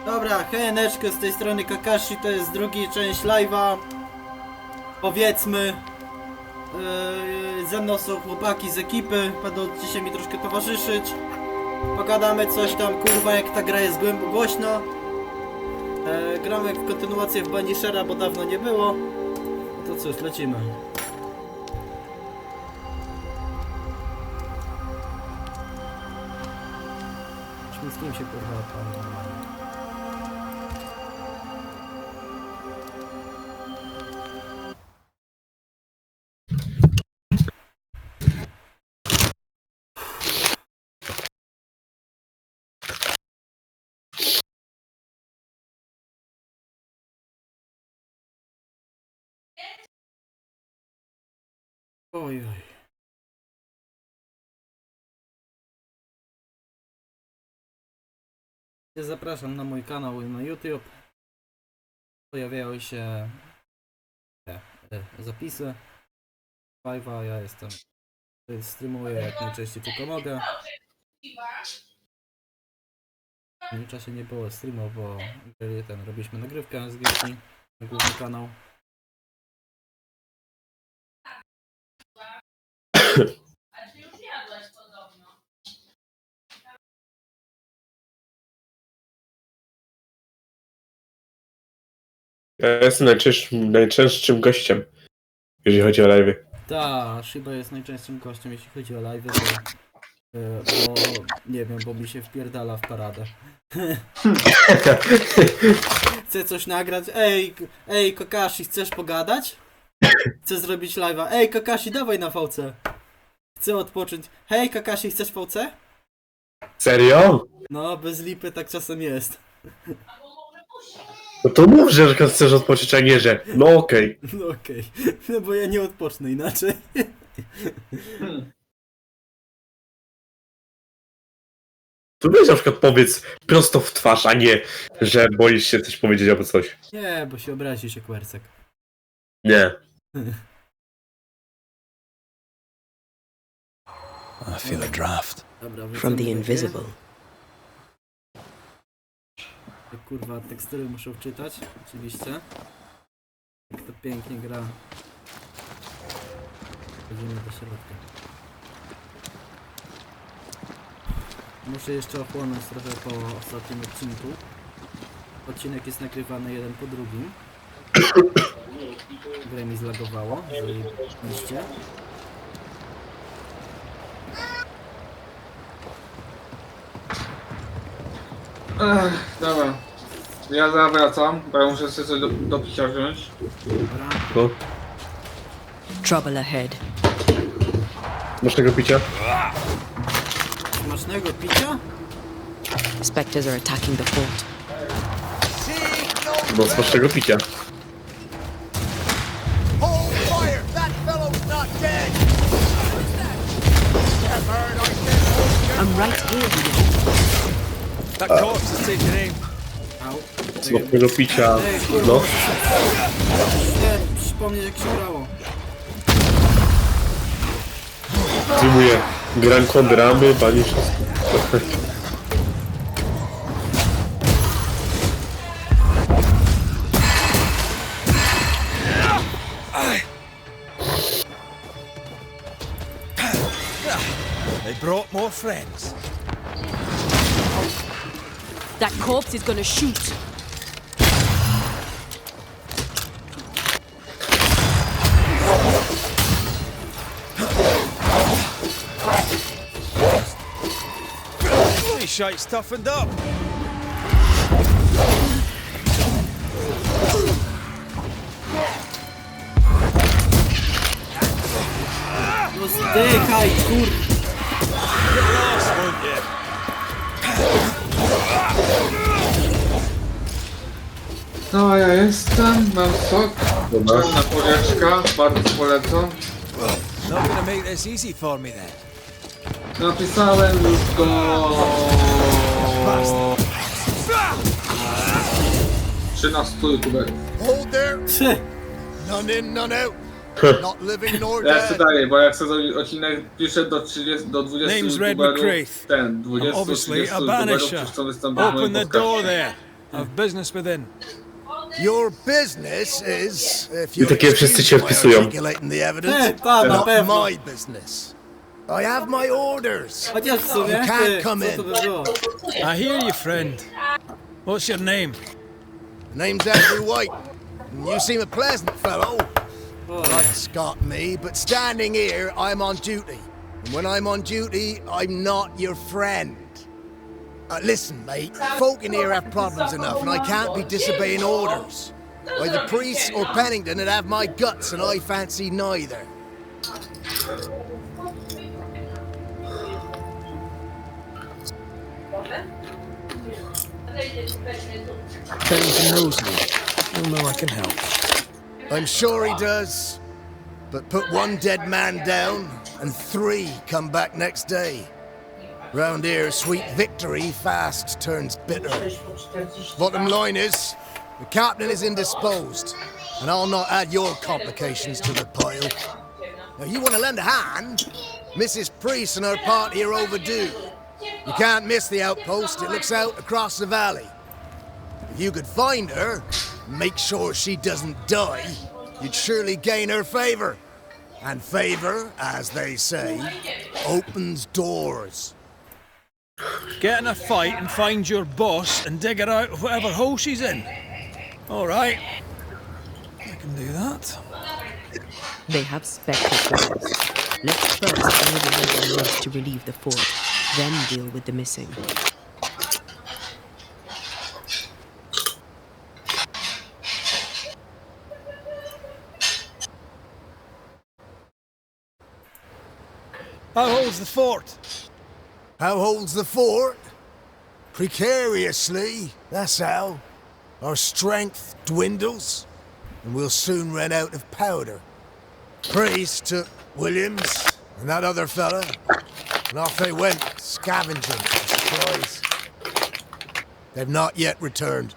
Dobra, hejeneczkę z tej strony Kakashi, to jest drugi część live'a. Powiedzmy, ze mną są chłopaki z ekipy, będą dzisiaj mi troszkę towarzyszyć. Pogadamy coś tam, kurwa, jak ta gra jest głośno. Gramy w kontynuację w Banishera, bo dawno nie było. No to cóż, lecimy. Z kim się kurwa tam normalnie. Oj, oj. Zapraszam na mój kanał na YouTube. Pojawiały się zapisy live'a, ja jestem, streamuję jak najczęściej tylko mogę. W tym czasie nie było streamu, bo robiliśmy nagrywkę z gierki na główny kanał. Ja jestem najczęstszym gościem, jeżeli chodzi o live'y. Ta, Shiba jest najczęstszym gościem, jeśli chodzi o live'y, bo nie wiem, bo mi się wpierdala w paradę. Chcę coś nagrać? Ej, Kakashi, chcesz pogadać? Chcę zrobić live'a. Ej, Kakashi, dawaj na VC. Chcę odpocząć. Hej, Kakashi, chcesz VC? Serio? No, bez lipy tak czasem jest. No to mów, że chcesz odpocząć, a nie, że no okej. No okej. No bo ja nie odpocznę inaczej. To weź na przykład powiedz prosto w twarz, a nie, że boisz się coś powiedzieć albo coś. Nie, bo się obrazi się Kwercek. Nie. I feel a draft. Dobra, From the invisible. Kurwa, tekstury muszę wczytać, oczywiście. Jak to pięknie gra. Wchodzimy do środka. Muszę jeszcze ochłonąć trochę po ostatnim odcinku. Odcinek jest nagrywany jeden po drugim. Grę mi zlagowało, jeżeli widzicie. Dobra. Ja zawracam, bo ja muszę sobie coś do picia wziąć. Dobra. No. Trouble ahead. Masz tego picia? Smacznego picia? Spectres are attacking the fort. No, masz tego picia. Hold fire! That fellow's not dead! I'm right here, you know. That corpse is taking aim. Au. Masz tego picia. No. Chciałem przypomnieć jak się grało. Streamuję Gran Kondramy, Banishers. They brought more friends. That corpse is gonna shoot. This shite's toughened up. No zdychaj, kur... Get lost, won't you? No, ja jestem, mam sok. Dobra. Czarna polieczka, bardzo polecam. Not gonna make this easy for me then. Napisałem już go... Bastard. 13 youtuberów. Hold there. Trzy. None in, none out. Not living nor Ja jeszcze dead. dalej, bo jak chcę zrobić odcinek, piszę do 30, do 20 Name's Red youtuberów, McCraith. ten, 20, I'm obviously 30 a youtuberów, banisher. którzy chcą wystąpić w moim Open the door podcaście. there. I've business within. Your business is, if I you'll takie wszyscy excuse się my wpisują. articulating the evidence, Ta, na not pewno. my business. I have my orders. Chociaż w sumie, You can't ty, come co to in. by było? I hear you, friend. What's your name? The name's Andrew White. And you seem a pleasant fellow. O, Like Scott me, but standing here, I'm on duty. And when I'm on duty, I'm not your friend. Listen, mate, folk in here have problems enough, and I can't be disobeying orders. Either priests or Pennington would have my guts, and I fancy neither. Pennington knows me. He'll know I can help. I'm sure he does. But put one dead man down, and 3 come back next day. Round here, sweet victory fast turns bitter. Bottom line is, the captain is indisposed, and I'll not add your complications to the pile. Now, you want to lend a hand? Mrs. Priest and her party are overdue. You can't miss the outpost. It looks out across the valley. If you could find her, make sure she doesn't die, you'd surely gain her favor. And favor, as they say, opens doors. Get in a fight and find your boss and dig her out of whatever hole she's in. All right. I can do that. They have spectacles. Let's first order the rest to relieve the fort, then deal with the missing. How holds the fort? How holds the fort? Precariously, that's how. Our strength dwindles, and we'll soon run out of powder. Priest took Williams and that other fella, and off they went, scavenging for supplies. They've not yet returned.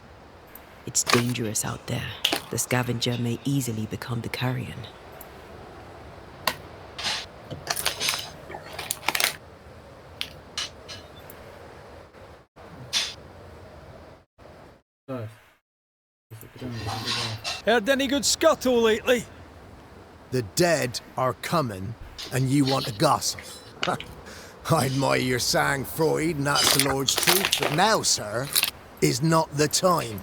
It's dangerous out there. The scavenger may easily become the carrion. tak. Heard any good scuttle lately? The dead are coming, and you want to gossip. I admire your sang-froid, and that's the Lord's truth, but now, sir, is not the time.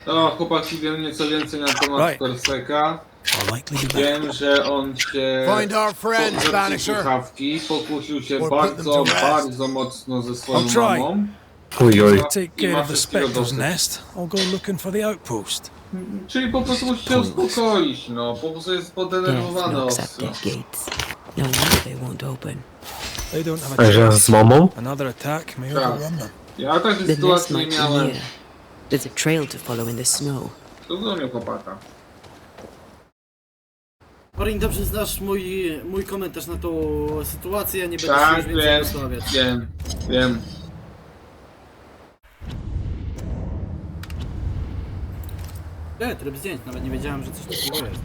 No, chłopaki, wiem nieco więcej na temat Right. Korseka. I'll likely be back. Wiem, że on się Find our friends, Banisher. słuchawki, pokusił się Or put them bardzo, to rest. bardzo mocno ze swoją I'll try. mamą. Oj, oj. Take care of the Spectre's nest. I'll go looking for the outpost. Czyli po prostu musi się uspokoić, no. Po prostu jest Death podenerwowany knocks at ostro. their gates. No wonder they won't open. They don't have A a że z mamą? Another attack may Tak. overrun them. Ja takiej The nest sytuacji nie might be miałem. near. There's a trail to follow in the snow. Rozumiem chłopaka. Orin, dobrze znasz mój komentarz na tą sytuację, ja nie będę się Tak, już więcej wiem, wysławiać. wiem. Tryb zdjęć, nawet nie wiedziałem, że coś takiego jest.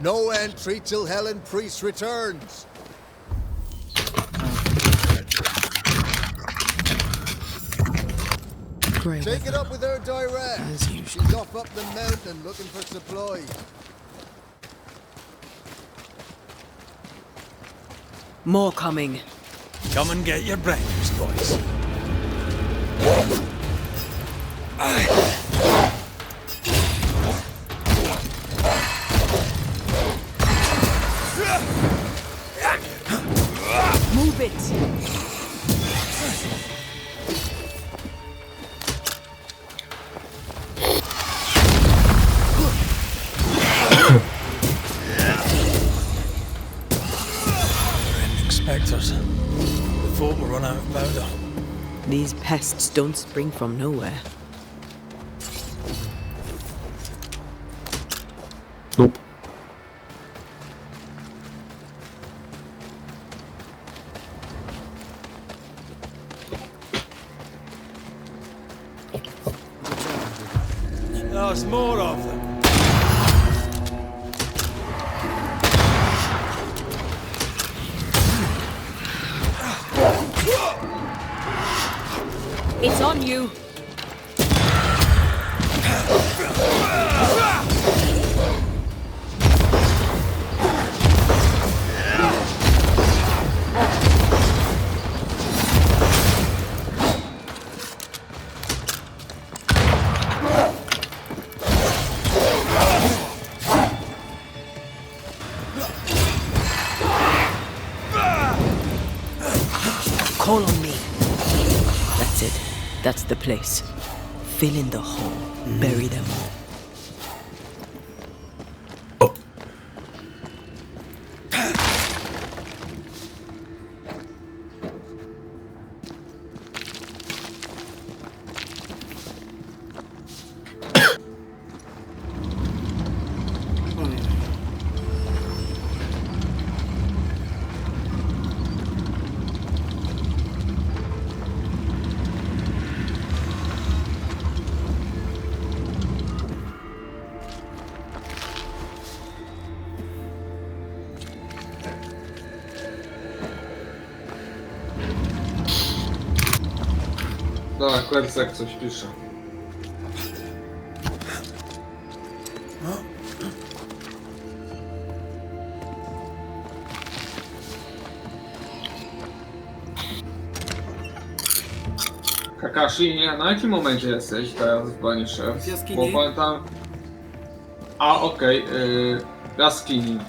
No entry till Helen Priest returns. Grey Take it up with her direct. as usual. She's off up the mountain looking for supplies. More coming. Come and get your breakfast, boys. Move it! Spectres. The folk will run out of powder. These pests don't spring from nowhere. Nope. There's more of them. It's on you! Call on me. That's it. That's the place. Fill in the hole. Bury them all. Dobra, Klercek coś pisze. Kakashi, na jakim momencie jesteś teraz w Banishers? W jaskini. Bo pamiętam... A, okej, jaskini.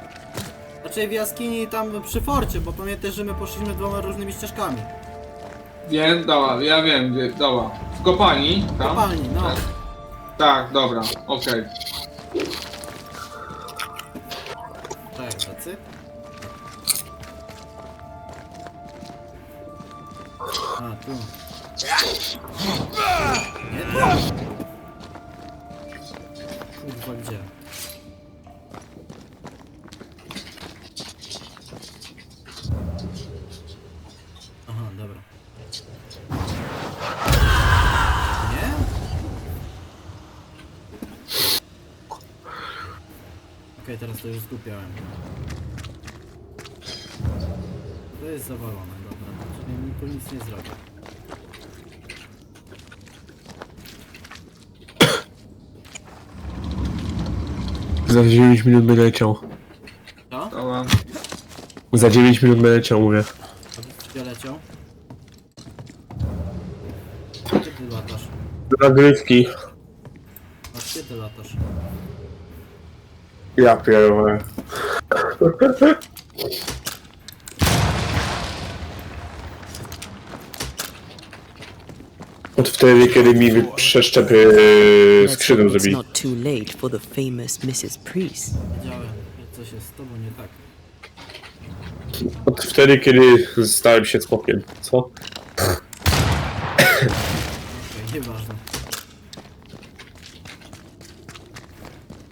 Znaczy w jaskini tam przy forcie, bo pamiętaj, że my poszliśmy dwoma różnymi ścieżkami. Wiem, dobra, ja wiem, gdzie, dobra. W kopalni, W tam? kopalni, no. Tak, tak, dobra, okej. Tak, tacy. A, tu. Nie tu. Kurwa, gdzie? Aha, dobra. Nie? Okej, teraz to już zgubiałem. To jest zawalone, dobra. Czyli mi tu nic nie zrobię. Za 9 minut będę leciał. Co? Dobra. Za 9 minut będę leciał, mówię. Gdzie leciał? Gdzie ty latasz? Do nagrywki. A gdzie ty latasz? Ja pierdolę. Od wtedy, kiedy mi przeszczepy Let's skrzydeł hope it's zrobili. not too late for the famous Mrs. Priest. Wiedziałem, że coś jest z tobą nie tak. Od wtedy, kiedy stałem się smokiem. Co? Okej, nieważne.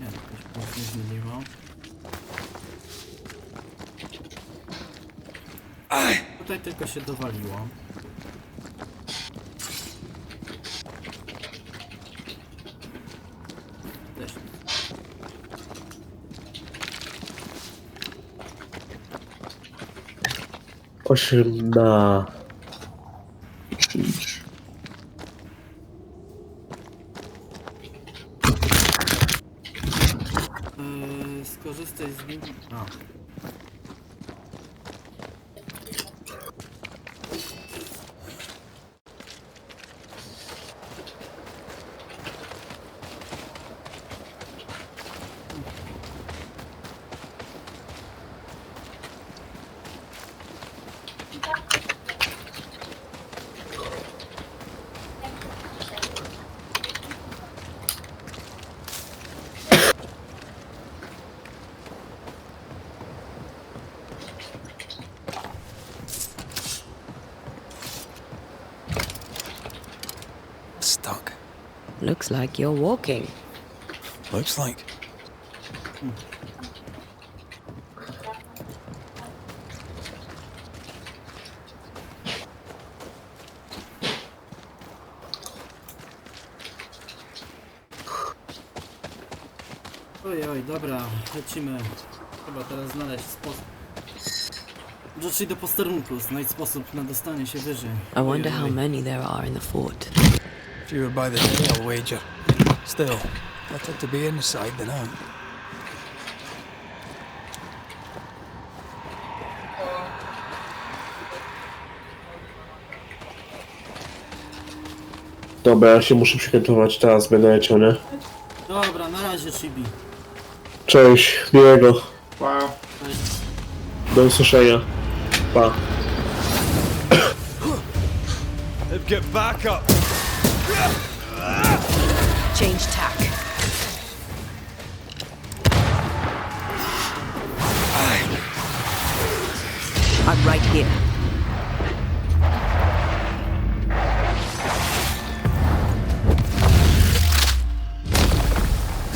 Nie, to się nic nie zmieniło. Tutaj tylko się dowaliło. Też. Osiem na... Skorzystaj z nim. A. Stuck. Looks like you're walking. Looks like. Oj, dobra, lecimy. Chyba teraz znaleźć sposób. Dotrzeć do posterunku, znajdź sposób na dostanie się wyżej. I wonder how many there are in the fort. Fewer by the day, I'll wager. Still, better to be inside than out. Dobra, ja się muszę przygotować, teraz będę leciał, nie? Dobra, na razie, Chibi. Cześć, miłego. Wow. Cześć. Do usłyszenia. Pa. Get back up! Change tack. I'm right here.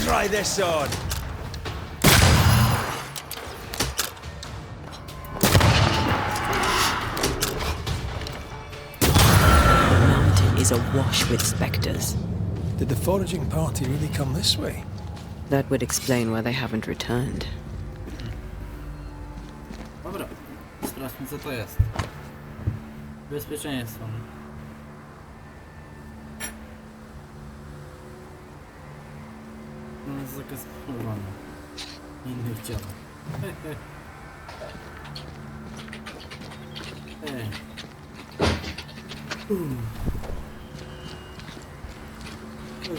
Try this on! The mountain is awash with spectres. Did the foraging party really come this way? That would explain why they haven't returned. Dobra, sprawdźmy co to jest. Bezpieczeństwo. No jest zakaz polowania innych dział.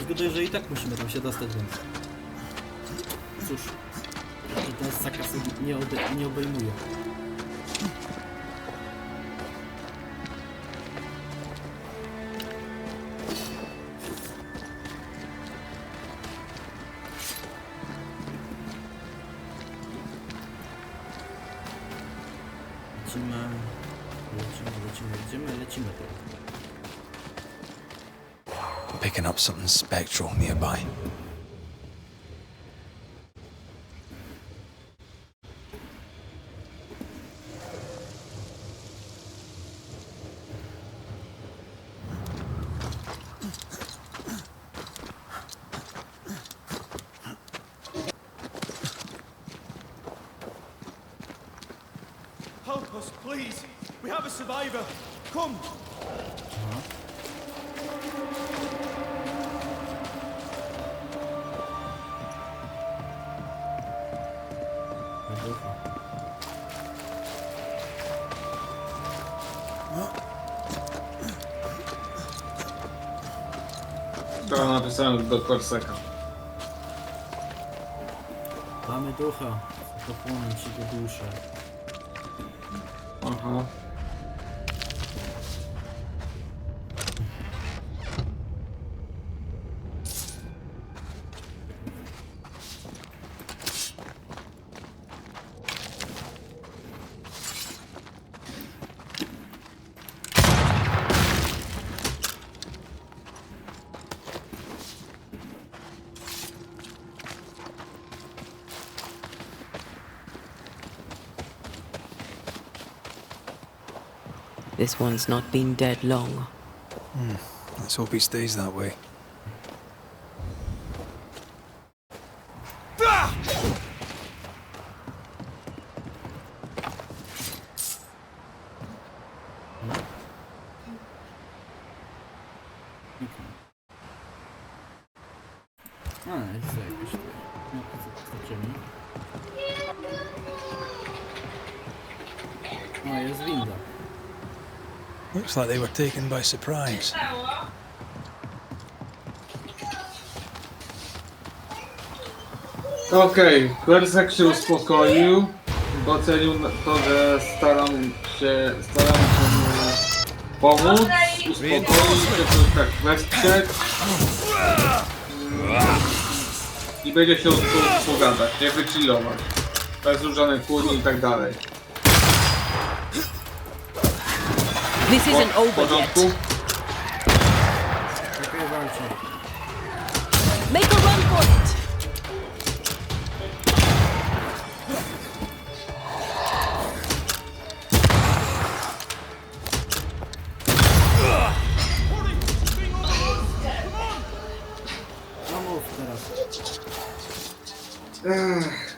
Zgodę, że i tak musimy tam się dostać, więc... Cóż, że ten zakaz nie obejmuje. Lecimy teraz. Picking up something spectral nearby. Help us, please. We have a survivor. Come. To napisałem do Korseka. Mamy ducha. Pochłonąć jego duszę. Aha. This one's not been dead long. Let's hope he stays that way. Jest jakoś tutaj. No, zobaczymy. No, jest winda. Looks like they were taken by surprise. Okej, Korsek się uspokoił. Docenił to, że staram staram się mu pomóc, uspokoić, jakoś tak wesprzeć i będzie się pogadać, nie wychillować, bez żadnych kłótni i tak dalej. This isn't W over porządku? yet. Okej, walczę. Make a run for it. No mów teraz.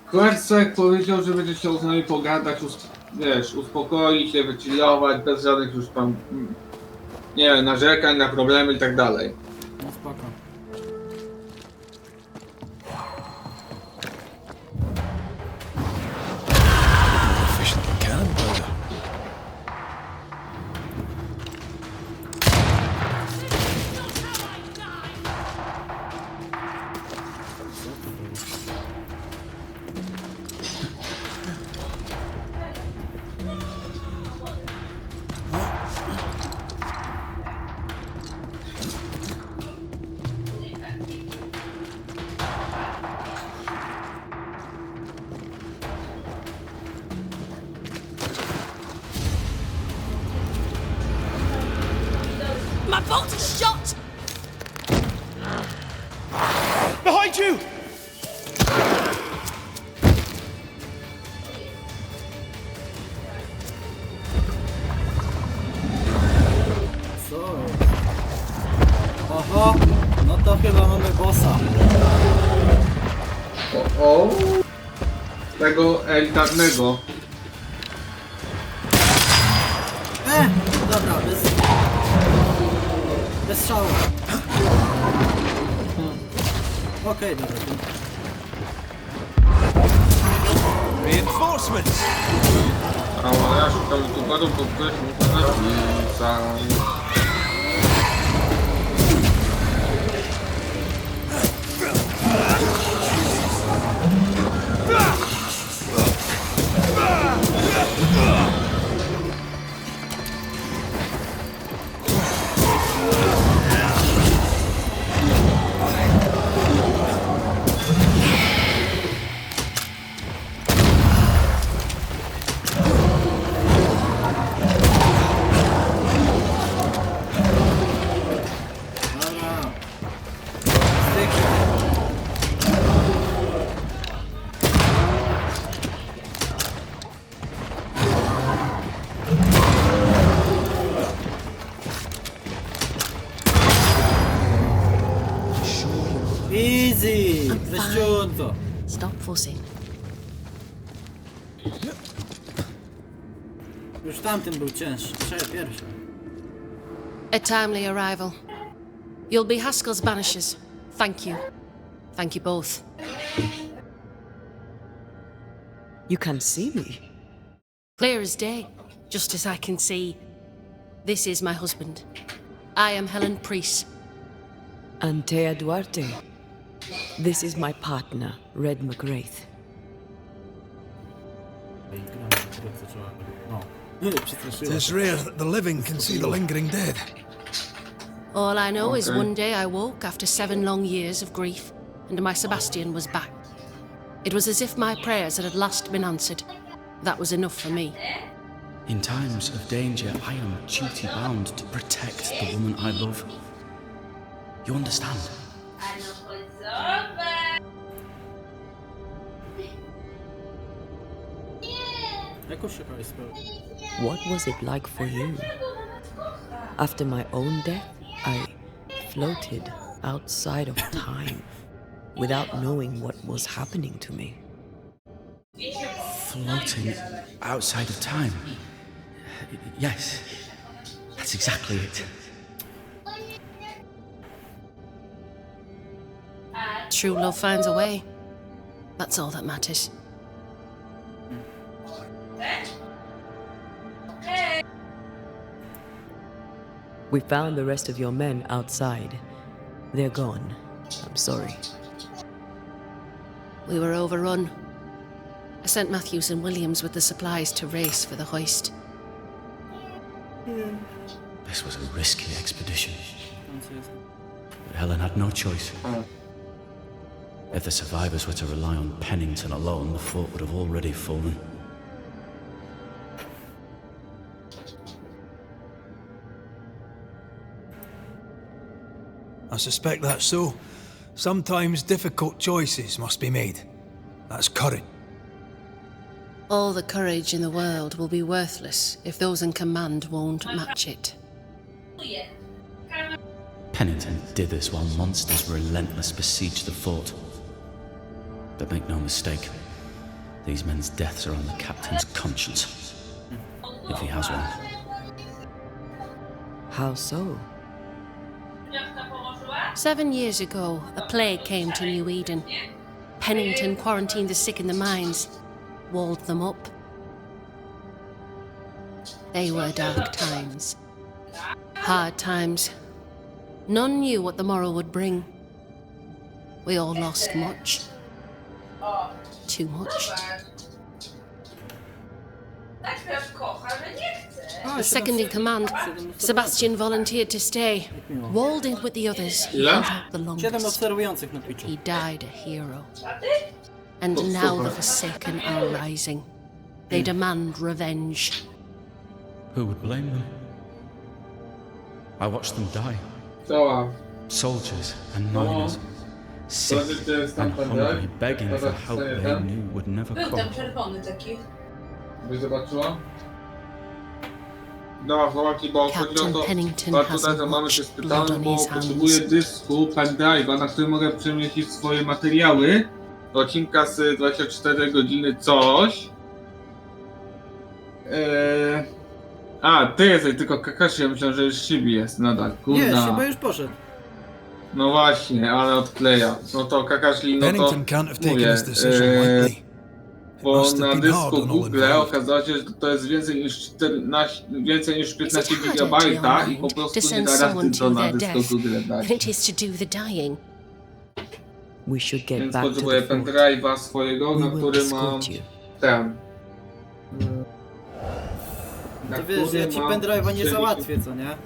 Kwercek powiedział, że będzie chciał z nami pogadać, wiesz, uspokoić się, wychillować, bez żadnych już tam, nie wiem, narzekań na problemy i tak dalej. No spoko. Efficient cannon powder. My bolt is shot. Behind you! Co? Oho, no to chyba mamy bossa. O, tego elitarnego. Dobra, bez strzału. Okej, dobra. Reinforcements! A ja szukam youtuberów, bo ktoś muszę napisać. Easy! Wyściutko. Stop fussing. Już tamtym był cięższy. Pierwszy. A timely arrival. You'll be Haskell's Banishers. Thank you. Thank you both. You can see me. Clear as day, just as I can see. This is my husband. I am Helen Priest. Antea Duarte. This is my partner, Red McGrath. No. Przestraszyła. It's rare that the living can see the lingering dead. All I know is Okay. one day I woke after 7 long years of grief, and my Sebastian was back. It was as if my prayers had at last been answered. That was enough for me. In times of danger, I am duty bound to protect the woman I love. You understand? Jakoś szukałeś sprawy. What was it like for you? After my own death, I floated outside of time without knowing what was happening to me. Floating outside of time. Yes, that's exactly it. True love finds a way. That's all that matters. We found the rest of your men outside. They're gone. I'm sorry. We were overrun. I sent Matthews and Williams with the supplies to race for the hoist. This was a risky expedition, but Helen had no choice. If the survivors were to rely on Pennington alone, the fort would have already fallen. I suspect that's so. Sometimes difficult choices must be made. That's courage. All the courage in the world will be worthless if those in command won't match it. Pennington did this while monsters relentless besieged the fort. But make no mistake, these men's deaths are on the captain's conscience. If he has one. How so? 7 years ago, a plague came to New Eden. Pennington quarantined the sick in the mines, walled them up. They were dark times. Hard times. None knew what the morrow would bring. We all lost much. Too much. The second in command, Sebastian volunteered to stay. Walled in with the others, he held out the 7 longest. obserwujących na Twitchu. He died a hero. And now the Forsaken are rising. They demand revenge. Who would blame them? I watched them die. Cała. Soldiers and miners. Sick and hungry, begging for help they knew would never come. Byś zobaczyła? No, chłopaki, bo chodzi o to, Pennington bo has tutaj to mamy much się blood spytane, on bo his hands. potrzebuję dysku, pendrive'a, na którym mogę przemieścić swoje materiały. Do odcinka z 24 godziny coś. A, ty jesteś, tylko Kakashi, ja myślałem, że już Shibi jest nadal, Nie, kurna. chyba już poszedł. No właśnie, ale odkleja. No to Kakashi, no to Pennington can't have taken mówię, his decision lightly. bo must have na been hard dysku on all Google involved. okazało się, że to jest więcej niż 14, więcej niż Is 15 it harder to your GB i po mind prostu to nie send da someone rady to to na their dysku death Google dać. than it is to do the dying? We should get Więc back to potrzebuję the fort. pendrive'a swojego, We na will którym mam escort you. ten. Na To wiesz, że ja ci którym mam pendrive'a nie 60 załatwię, co nie?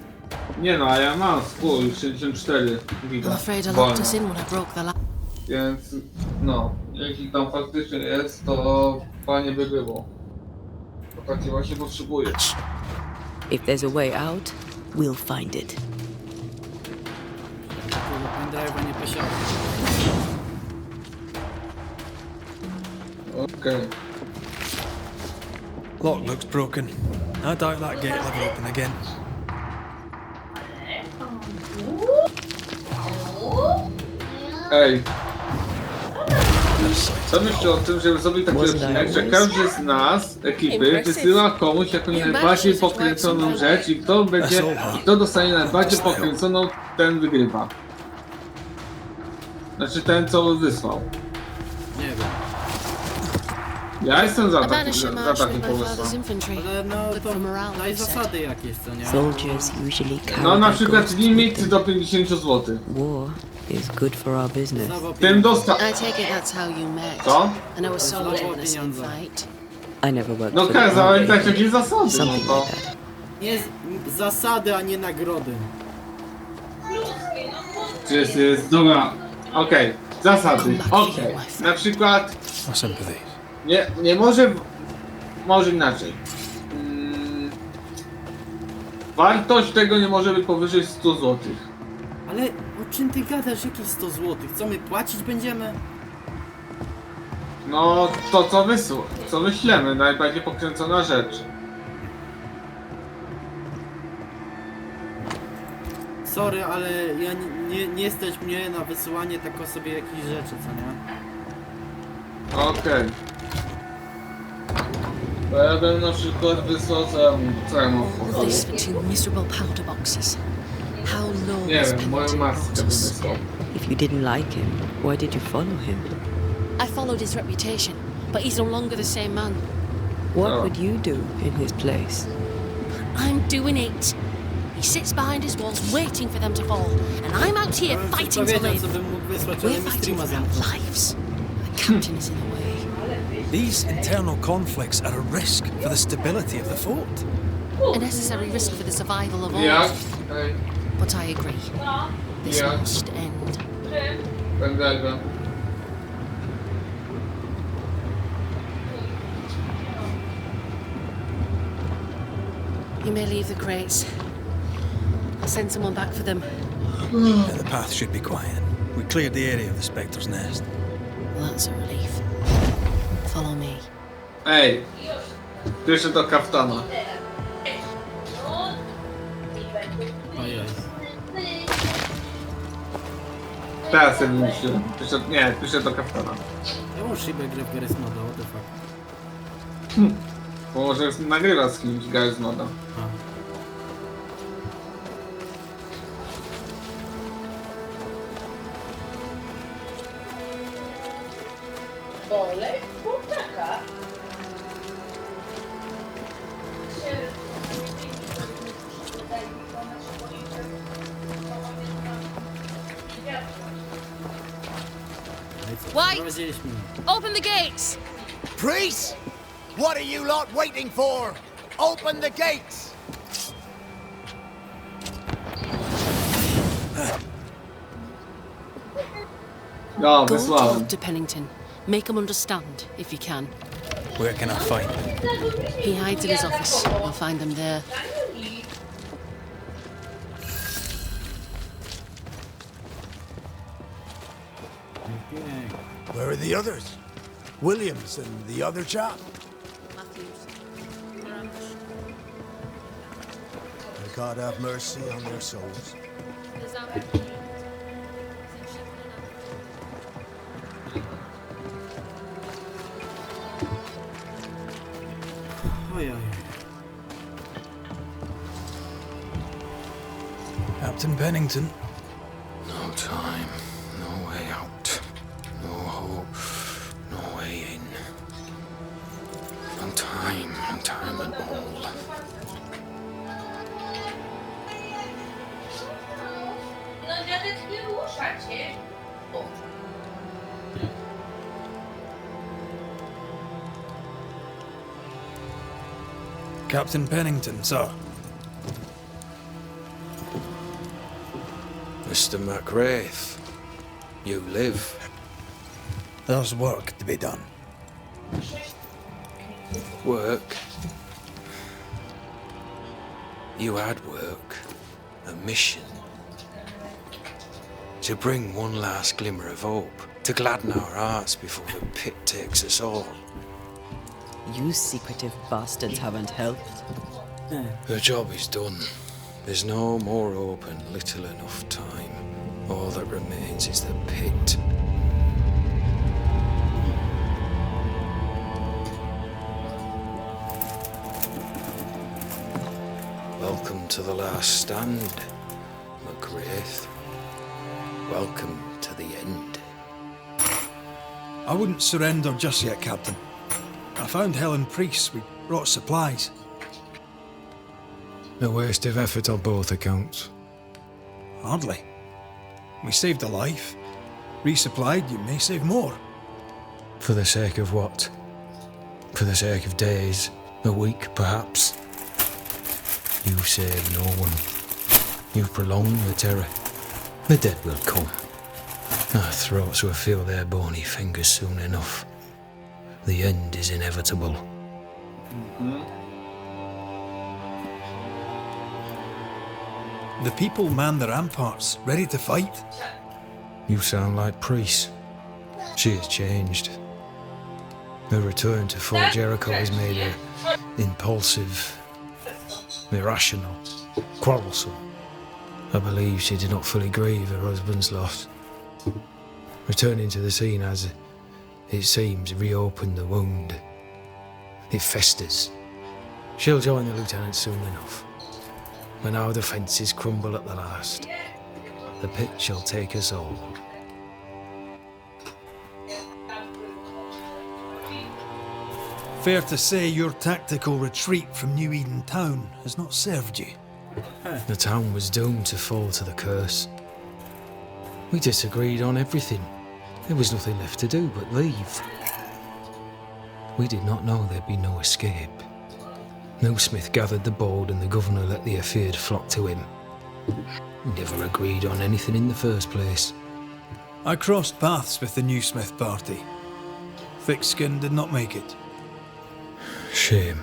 Nie no, a ja mam swój 64 I'm giga. afraid I locked wolny. us in when I broke the Więc no, jeśli tam faktycznie jest, to fajnie by było. To takie właśnie potrzebuję. If there's a way out, we'll find it. Tego pendrive'a nie posiadam. Okej. Lock looks broken. I doubt that gate will ever open again. Ej. Co myślę o tym, żeby zrobić taki odcinek, że każdy z nas, ekipy, wysyła komuś jakąś najbardziej pokręconą rzecz i kto dostanie najbardziej pokręconą, ten wygrywa. Znaczy ten, co wysłał. Nie wiem. Ja jestem za A takim, Banisher za march takim with my father's pomysłem. infantry. Ale no Good to for morale, daj he said. zasady jakieś, co nie? Soldiers usually carry No na their przykład ghosts limit with do them. 50 zł. War is good for our business. Znowu Tym dosta... I take it that's how you met. Co? And I was so Znowu jealous in pieniądze. fight. I never worked No for the kazałem army. dać jakieś zasady, no Something to... like that. Nie zasady, a nie nagrody. Czy jest dobra... Okej, zasady, okej. Na przykład... No sympathy. Nie może... Może inaczej. Wartość tego nie może być powyżej 100 zł. Ale o czym ty gadasz? Jakieś 100 zł? Co my płacić będziemy? No to co wyślemy, najbardziej pokręcona rzecz. Sorry, ale ja nie stać mnie na wysyłanie tak sobie jakichś rzeczy, co nie? Okej. Bo ja bym na przykład wysłał co ja mam w All this pokoju. for 2 miserable powder boxes. How low Nie has wiem, moją Pennington maskę brought bym us? wysłał. If you didn't like him, why did you follow him? I followed his reputation, but he's no longer the same man. What Oh. would you do in his place? I'm doing it. He sits behind his walls waiting for them to fall, and I'm out here Ja bym fighting to powiedział, live. co bym mógł wysłać, ale We're mi fighting streama for our zamknął. lives. The captain is in the way. These internal conflicts are a risk for the stability of the fort. A necessary risk for the survival of all. Jak? Ej, But I agree. This Yeah. must end. będę. You may leave the crates. I'll send someone back for them. Yeah, the path should be quiet. We cleared the area of the Spectre's nest. Well, that's a relief. Follow me. Ej, pierwsze do kaftana. Ojej. Teraz sobie wymyśliłem. Pierwsze do kaftana. Czemu Shibę gra w Garry's Moda? What the fuck? Bo może nagrywa z kimś Garry's Moda. A. Wait! Prowadziliśmy. Open the gates! Priests! What are you lot waiting for? Open the gates! No, Go wysłałem. talk to Pennington. Make him understand, if you can. Where can I find He hides in his office. I'll find him there. Where are the others? Williams and the other chap? May God have mercy on their souls. Ojej. Captain Pennington? No time, no way out. No hope, no way in. No time at all. No dziadek nie ruszać się. Captain Pennington, sir. Mr. MacWraith, you live. There's work to be done. Work. You had work. A mission. To bring one last glimmer of hope. To gladden our hearts before the pit takes us all. You secretive bastards haven't helped. The job is done. There's no more hope and little enough time. All that remains is the pit. Welcome to the last stand, MacWraith. Welcome to the end. I wouldn't surrender just yet, Captain. I found Helen Priest. We brought supplies. A waste of effort on both accounts. Hardly. We saved a life. Resupplied, you may save more. For the sake of what? For the sake of days, a week perhaps? You've saved no one. You've prolonged the terror. The dead will come. Our throats will feel their bony fingers soon enough. The end is inevitable. The people man the ramparts, ready to fight. You sound like Priest. She has changed. Her return to Fort Jericho has made her impulsive, irrational, quarrelsome. I believe she did not fully grieve her husband's loss. Returning to the scene has, it seems, reopened the wound. It festers. She'll join the lieutenant soon enough. When our defences crumble at the last, the pit shall take us all. Fair to say your tactical retreat from New Eden Town has not served you. The town was doomed to fall to the curse. We disagreed on everything. There was nothing left to do but leave. We did not know there'd be no escape. No Smith gathered the board and the governor let the affair flock to him. We never agreed on anything in the first place. I crossed paths with the new Smith party. Thick-Skin did not make it. Shame.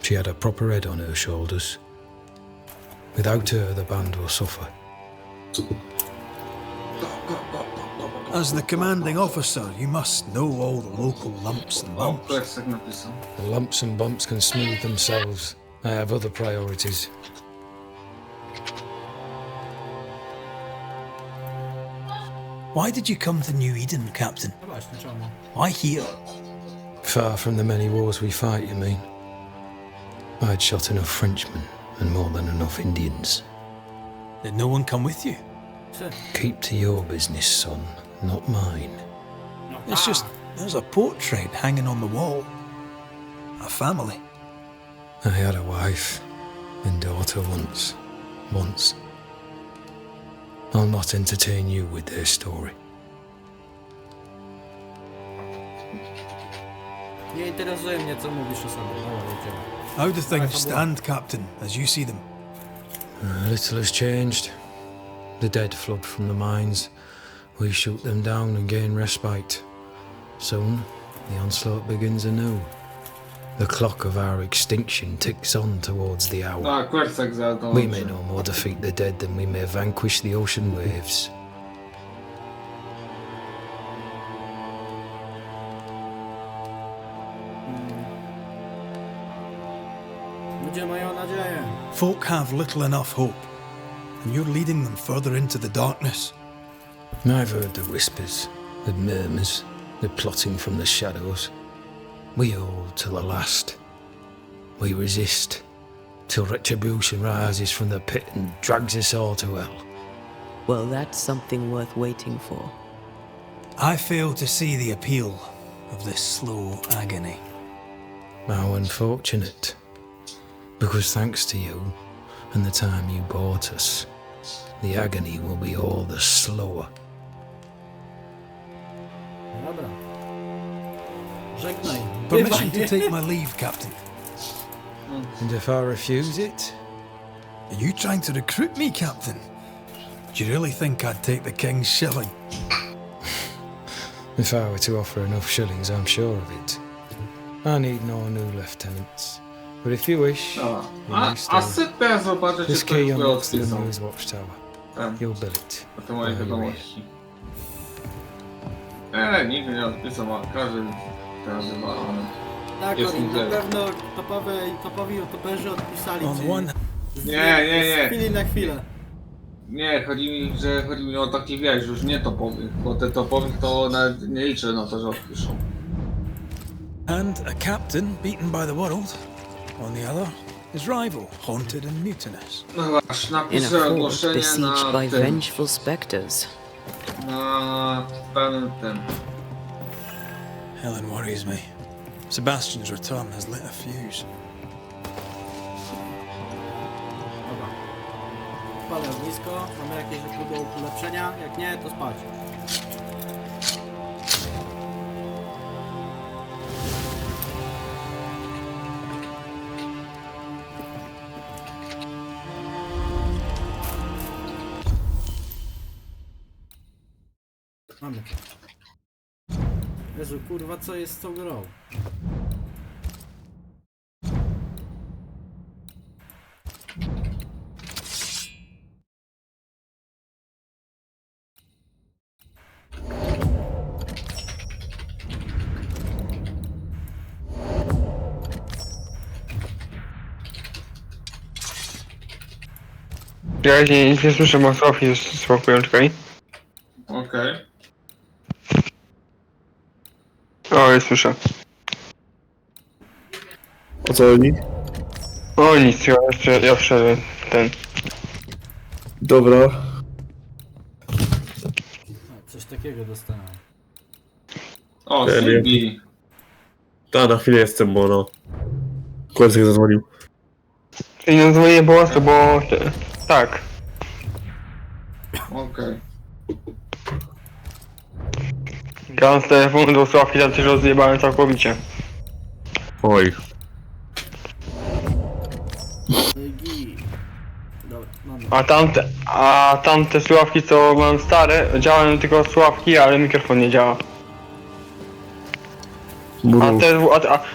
She had a proper head on her shoulders. Without her, the band will suffer. As the commanding officer, you must know all the local lumps and bumps. The lumps and bumps can smooth themselves. I have other priorities. Why did you come to New Eden, Captain? Why here? Far from the many wars we fight, you mean? I'd shot enough Frenchmen and more than enough Indians. Did no one come with you? Keep to your business, son, not mine. It's just, there's a portrait hanging on the wall. A family. I had a wife and daughter once. I'll not entertain you with their story. Nie interesuje mnie, co mówisz o sobie. Dobra, idziemy. How do things stand, Captain, as you see them? Little has changed. The dead flood from the mines. We shoot them down and gain respite. Soon, the onslaught begins anew. The clock of our extinction ticks on towards the hour. Tak, Quercek za to. We may no more defeat the dead than we may vanquish the ocean waves. Ludzie mają nadzieję. Folk have little enough hope, and you're leading them further into the darkness. I've heard the whispers, the murmurs, the plotting from the shadows. We hold till the last. We resist, till retribution rises from the pit and drags us all to hell. Well, that's something worth waiting for. I fail to see the appeal of this slow agony. How unfortunate. Because thanks to you and the time you bought us, the agony will be all the slower. Dobra. Żegnaj. Permission to take my leave, Captain. And if I refuse it? Are you trying to recruit me, Captain? Do you really think I'd take the King's shilling? If I were to offer enough shillings, I'm sure of it. I need no new lieutenants. But if you wish, you may A stay. sypę zobaczyć, This czy to key jest unlocks the odpisał. news watchtower. Ten, You'll build it. na te moje wiadomości. Nikt nie odpisał, a każdy teraz chyba, ale... Tak, Jest na niewiele. pewno topowi youtuberzy odpisali On ci one Nie. z chwili na chwilę. Nie, chodzi mi o takich, wiesz, już nie topowych, bo te topowych to nawet nie liczę na to, że odpiszą. and a captain beaten by the world. On the other, his rival, haunted and mutinous. No właśnie, In a napiszę fort ogłoszenie besieged na by tym, vengeful spectres. na pełnym tym. Helen worries me. Sebastian's return has lit a fuse. Dobra. Palę ognisko, mamy jakieś do ulepszenia? Jak nie, to spać. Mamy to. Jezu, kurwa, co jest z tą grą? Ja nic nie słyszę, bo Sławki już słapują, czekaj. Okej. O, już słyszę. O co chodzi? O, nic, ja wszedłem ten. Dobra. A, coś takiego dostałem. O, Nie, nie. Sylwii. Ta, na chwilę jestem, bo no... Kłęcek zadzwonił. Czyli nie dzwonię po łasce, bo... Tak. Okej. Grałem z telefonu do Sławki, tak się rozjebałem całkowicie. Oj. Dobra, mamy. A tamte słuchawki, co mam stare, działają tylko słuchawki, ale mikrofon nie działa.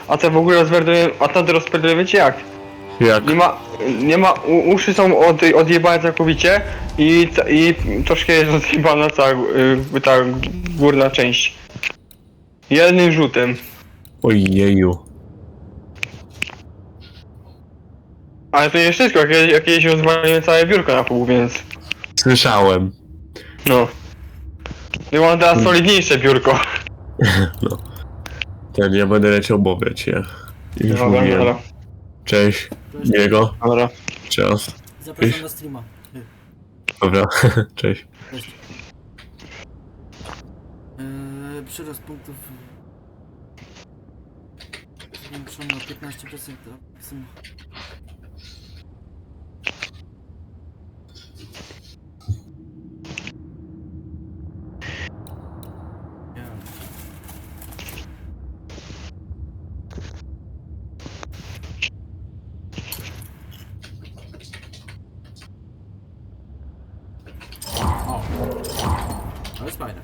A te w ogóle rozpierdolę, a tamte rozpierdolę, wiecie jak? Jak? Nie ma, uszy są odjebane całkowicie i troszkę jest rozjebana ta górna część. Jednym rzutem. Ojeju. Ale to nie wszystko, jak kiedyś rozwaliłem całe biurko na pół, więc... Słyszałem. No. Ja mam teraz solidniejsze biurko. No. Ten, ja będę leciał obawiać się. Już Dobra, mówiłem. dobra. Cześć. Miłego. Dobra. Cześć. Zapraszam na streama. Dobra, cześć. Cześć. Przyrost punktów... Zwiększony o 15%. O! To jest fajne.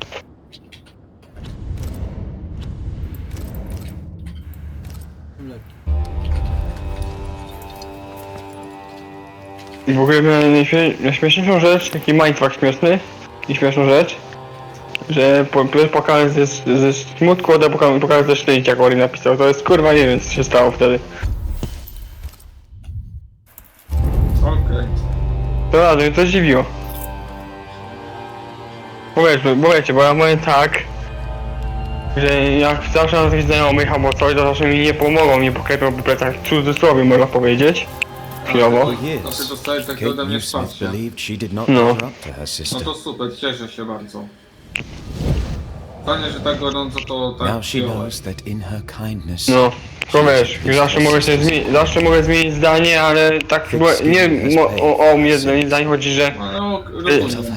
Tym lepiej. I w ogóle miałem najśmieszniejszą rzecz, taki mindfuck śmieszny i śmieszną rzecz, że płakałem ze smutku, a płakałem ze szczęścia, jak Ori napisał. To jest kurwa, nie wiem co się stało wtedy. Okej. To rado, mnie to zdziwiło. Bo wiecie, bo ja mówię tak, że jak zawsze mam jakichś znajomych albo coś, to zawsze mi nie pomogą, nie poklepią po plecach, w cudzysłowie można powiedzieć. Chwilowo. To ty dostałeś takie ode mnie wsparcie. No. No to super, cieszę się bardzo. Fajnie, że tak gorąco to tak wziąłeś. No, to wiesz, zawsze mogę zmienić zdanie, ale tak nie o mnie zmienić zdanie chodzi, że... No, rozumiem.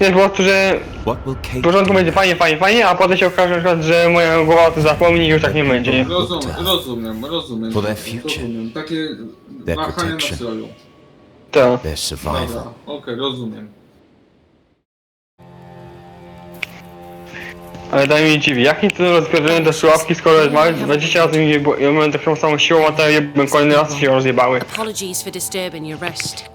Nie, po prostu, że w początku będzie fajnie, a potem się okaże na przykład, że moja głowa o tym zapomni i już tak nie będzie, nie? Rozumiem. Takie machanie na stroju. Tak. Dobra, okej, rozumiem. Ale daj mi dziwi, jakim cudem rozpierdolę te słuchawki, skoro mamy 20 razy ja miałem taką samą siłą, a te jebym kolejny raz się rozjebały. Apologies for disturbing your rest.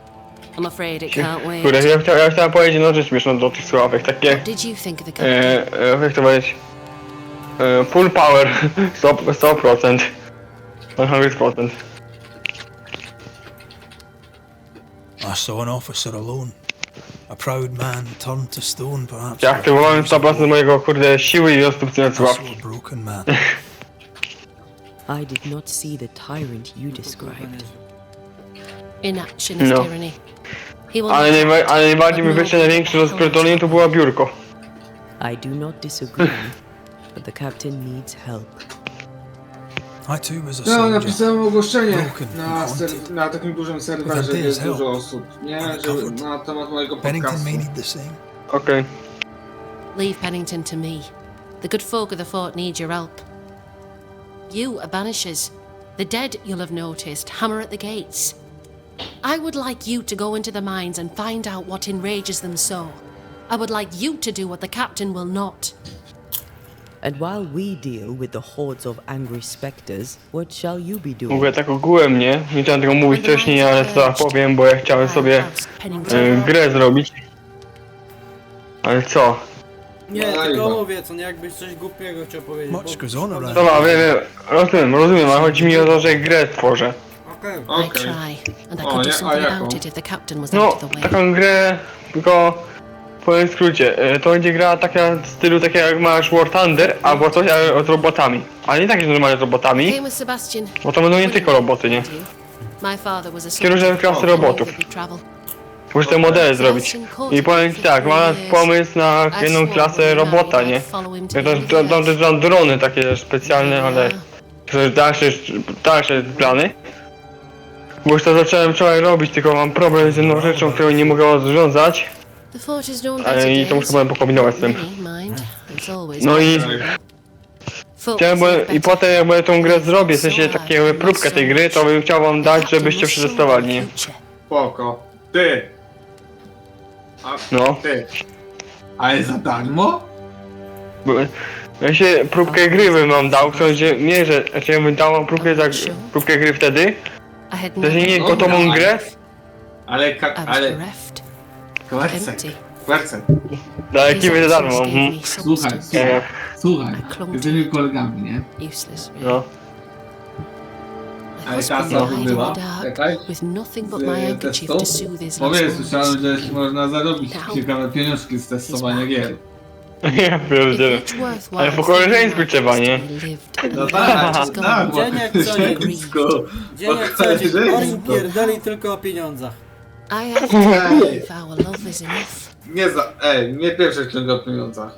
I'm afraid it can't wait. Kurde, ja chciałem powiedzieć jedną rzecz śmieszną do tych słuchawek, takie... What did you think of the captain? Jak to powiedzieć? Full power, 100%. 100%. I saw an officer alone. A proud man turned to stone, perhaps. Ja aktywowałem 100% mojego, kurde, siły i rozpustę I saw słuchawki. a broken man. I did not see the tyrant you described. Inaction is No. tyranny. He will Ale not najbardziej mi wyszło największe rozpierdolenie to było biurko. I do not disagree, but the captain needs help. I too was a No, soldier. napisałem ogłoszenie Broken and na takim dużym serwerze, With gdzie jest Andy's dużo help, osób. Nie, I że recovered. na temat mojego Bennington podcastu. may need the same. Okej. leave Pennington to me. The good folk of the fort need your help. You are Banishers. The dead, you'll have noticed, hammer at the gates. I would like you to go into the mines and find out what enrages them so. I would like you to do what the captain will not. And while we deal with the hordes of angry specters, what shall you be doing? Mówię tak ogółem, nie chciałem tego mówić wcześniej, ale co powiem, bo ja chciałem sobie grę zrobić. Ale co? Nie, tylko mówię, co nie jakbyś coś głupiego chciał powiedzieć. Much goes on around. Dobra, wiem, rozumiem, ale chodzi mi o to, że grę tworzę. Okej. I try, and I could do something about it if the captain was No, out of the way. taką grę, tylko powiem w skrócie, to będzie gra taka w stylu takie jak masz War Thunder albo coś, ale z robotami. Ale nie tak, że normalnie z robotami, Came with Sebastian. bo to będą nie tylko roboty, nie? My father was a Takie różne klasy robotów. Muszę te modele zrobić. I powiem ci tak, mam pomysł na jedną klasę robota, nie? Tam drony takie specjalne, ale to dalsze plany. Bo już to zacząłem wczoraj robić, tylko mam problem z jedną rzeczą, którą nie mogę rozwiązać. I to muszę potem pokombinować z tym. No i i potem jak będę tą grę zrobię, w sensie taką próbkę tej gry, to bym chciał wam dać, żebyście przetestowali, nie? Spoko. Ty! A No. ty! Ale za darmo? Ja się próbkę gry bym wam dał, to że nie, że ja bym dał wam próbkę gry wtedy, I had to się nie never gotową grę, Ale I was ale... bereft, Kwercek. empty. Kwercek. dla His ekipy za darmo. actions gave Mhm. me Słuchaj, substance. słuchaj. I clung to Jesteśmy it. kolegami, nie? Useless, really. No. My Ale husband kasa died in była, the dark, czekaj, with nothing but z my handkerchief testu. to soothe his Bo last wiesz, moments. słyszałem, że można zarobić ciekawe pieniążki z testowania gier. Ja pierdzielę. Ale po koleżeńsku trzeba, nie? No tak, tak, bo Dzień jak co dzień. dziecko. Dzień jak co dzień. Orin pierdoli tylko o pieniądzach. I have to believe our love is enough. Nie pierwsze ciągle o pieniądzach.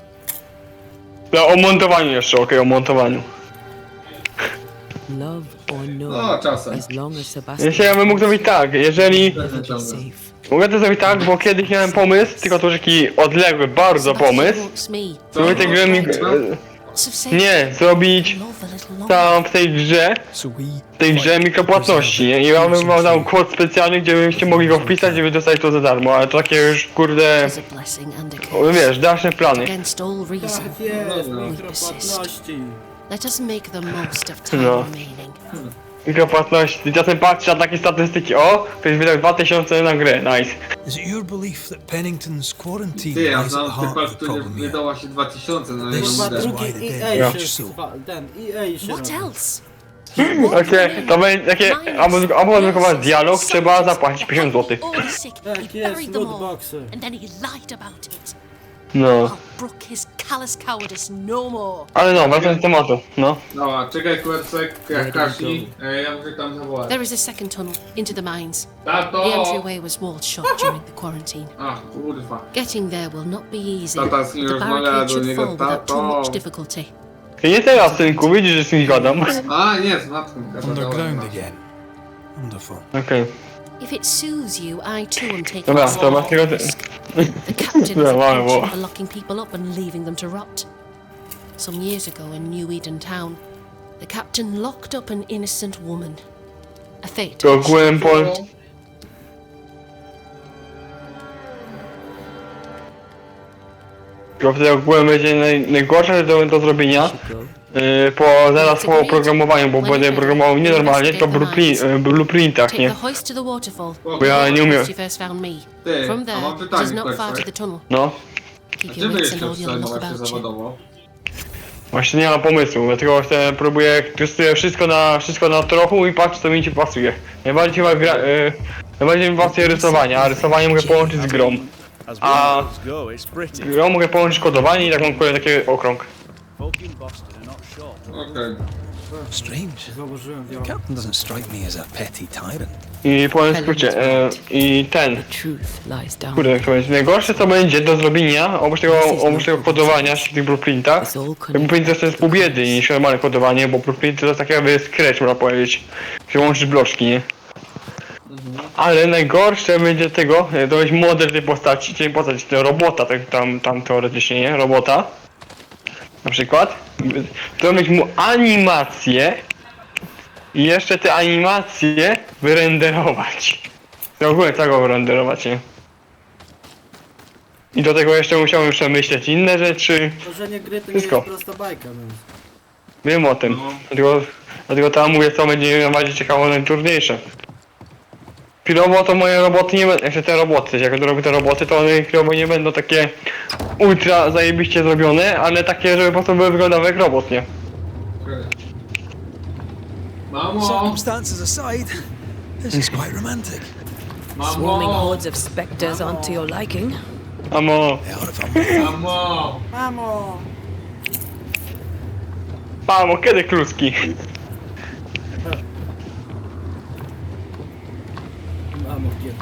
No, o montowaniu jeszcze, okej, o montowaniu. Love or no, No, czasem. as long as Sebastian Jeśli ja bym mógł zrobić tak, jeżeli... is safe. Mogę to zrobić tak, bo kiedyś miałem pomysł, tylko to taki odległy bardzo pomysł. Zrobić tę grę nie, zrobić tam w tej grze mikropłatności, nie? I ja bym wam dał kod specjalny, gdzie byście mogli go wpisać i wy dostać to za darmo, ale to takie już, kurde... Wiesz, dalsze plany. Against all reason, Tak jest, we persist. mikropłatności. Let us make the most of time No. remaining. Mikropłatności, czasem patrzę na takie statystyki, o, ktoś wydał 2000 na grę, nice. Is it your belief that Pennington's quarantine Ty, ja lies at the znam heart tylko, of the który problem here? wydała się 2000 na jego Kurwa, grę. drugi EA Ja. się ten EA się What robi. else? Takie, to będzie takie, albo drukować dialog, trzeba zapłacić 50 zł. Tak jest, lootboxy. And then he lied about it. No, I'll brook his callous cowardice no more. ale no, wracając do tematu, no. Dobra, czekaj Kwercek, jak Kasi, ja muszę tam zawołać. There is a second tunnel into the mines. The Tato! entryway was walled shut during the quarantine. A, kurwa. Getting there will not be easy, Tata z nim but the rozmawiała barricade do should niego, fall without too tato. much difficulty. Ty nie teraz, synku, widzisz, że z nim gadam. A, nie, z matką. Underground again. Wonderful. Okej. If it soothes you, I too am taking Dobra, a to small masz tego... risk. The captain is Dobra, a mamy, penchant bo... for locking people up and leaving them to rot. Some years ago in New Eden Town, the captain locked up an innocent woman. A fate. To ogółem po... To wtedy ogółem będzie najgorsze do zrobienia. Zaraz po oprogramowaniu, bo będę programował nie normalnie, tylko w blueprintach, Take nie? the hoist to the waterfall. Bo ja nie umiem. You first found me. Ty, From a there, mam it is pytanie, not far to Kwercek. the tunnel. No. Keep Gdzie your wy wits and jeszcze all your luck wstanować się about you. zawodowo? Właśnie nie mam pomysłu, dlatego próbuję testuję wszystko na trochu i patrzę co mi ci pasuje. Najbardziej chyba najbardziej mi pasuje rysowanie, a rysowanie mogę połączyć z grą. A grą mogę połączyć kodowanie i tak mam takie okrąg. Okej. Strange. Założyłem The captain doesn't strike me as a petty tyrant. I powiem w skrócie, i ten, The truth lies down. kurde, jak to będzie, najgorsze co będzie do zrobienia, oprócz tego kodowania w tych blueprintach, It's all te blueprinty to jest pół biedy connected. niż normalne kodowanie, bo blueprinty to jest takie jakby scratch, można powiedzieć, że łączysz bloczki, nie? Ale najgorsze będzie tego, to jest model tej postaci, czyli postać tego robota, tam teoretycznie, nie? Robota. Na przykład. To mieć mu animację i jeszcze te animacje wyrenderować. To ogólnie całego wyrenderować, nie? I do tego jeszcze musiałem przemyśleć inne rzeczy. Tworzenie gry to nie Wszystko. jest prosta bajka, więc... Wiem o tym. No. Dlatego tam mówię co będzie najbardziej ciekawe, najtrudniejsze. Chwilowo to moje roboty nie będą, jak te roboty, jak robię te roboty, to one chwilowo nie będą takie ultra zajebiście zrobione, ale takie, żeby po prostu były wyglądały jak robot, nie? Mamo! Circumstances aside, this is quite romantic. Swarming Mamo! hordes of spectres aren't to your liking. Mamo, They are if I'm Mamo! Mamo! mamo, kiedy kluski? Mamo, kiedy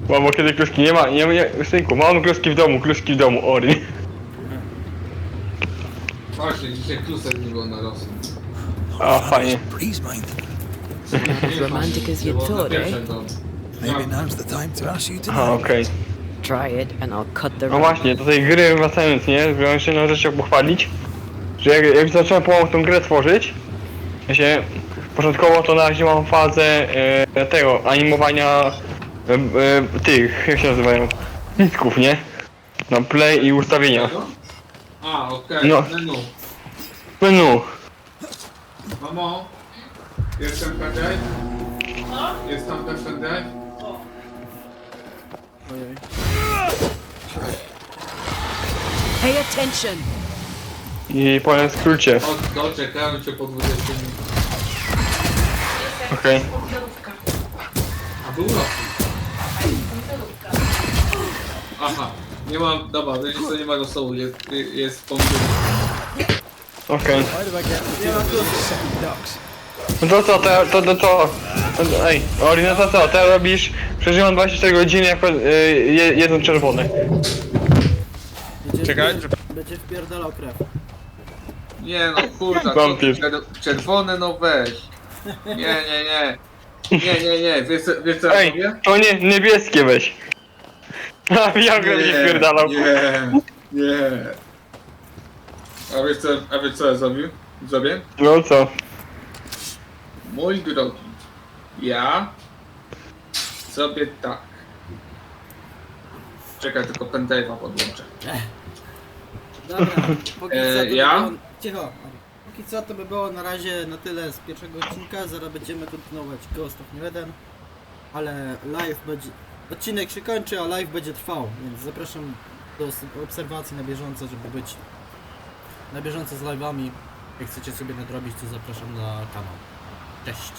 Mamo, kiedy kluski? Nie, synku, mam kluski w domu, Ori. Właśnie, dzisiaj klusek nie było na rosół. A, fajnie. breeze mind. Not as romantic as you thought, eh? Maybe now's the time to ask you to Aha, okej. Try it and I'll cut the No właśnie, do tej gry wracając, nie? Chciałem się na rzeczy pochwalić, że jak zacząłem tą grę tworzyć, ja się początkowo to na razie mam fazę tego animowania tych, jak się nazywają, disków, nie? Na play i ustawienia. A, okej, No. menu. Menu. Mamo, jest ten pendrive? Jest tam ten pendrive? Ojej. Pay attention. I powiem w skrócie. Doczekałem cię po 20 minut. Okej. A był rok. Aha, nie mam, dobra, wiesz co, nie ma rosołu, jest pomysł. Okej. Why do I get the deal with second ducks? No to co, ej, Orina, to co, ty robisz, przeżywam 24 godziny jako jedząc czerwony. Czekaj, Będzie wpierdalał krew. Nie no, kurwa, Wampir. czerwone no weź. Nie, wiesz co ja Ej, robię? to nie, niebieskie weź. A jak nie wpierdalał. Nie. A wiesz co ja zrobię? No co? Mój drogi, ja zrobię tak. Czekaj, tylko pendrive'a podłączę. Dobra, póki co to ja? by było... Cicho. Póki co to by było na razie na tyle z pierwszego odcinka. Zaraz będziemy kontynuować Ghost of New Eden. Ale live będzie... Odcinek się kończy, a live będzie trwał, więc zapraszam do obserwacji na bieżąco, żeby być na bieżąco z live'ami. Jak chcecie sobie nadrobić, to zapraszam na kanał. Cześć!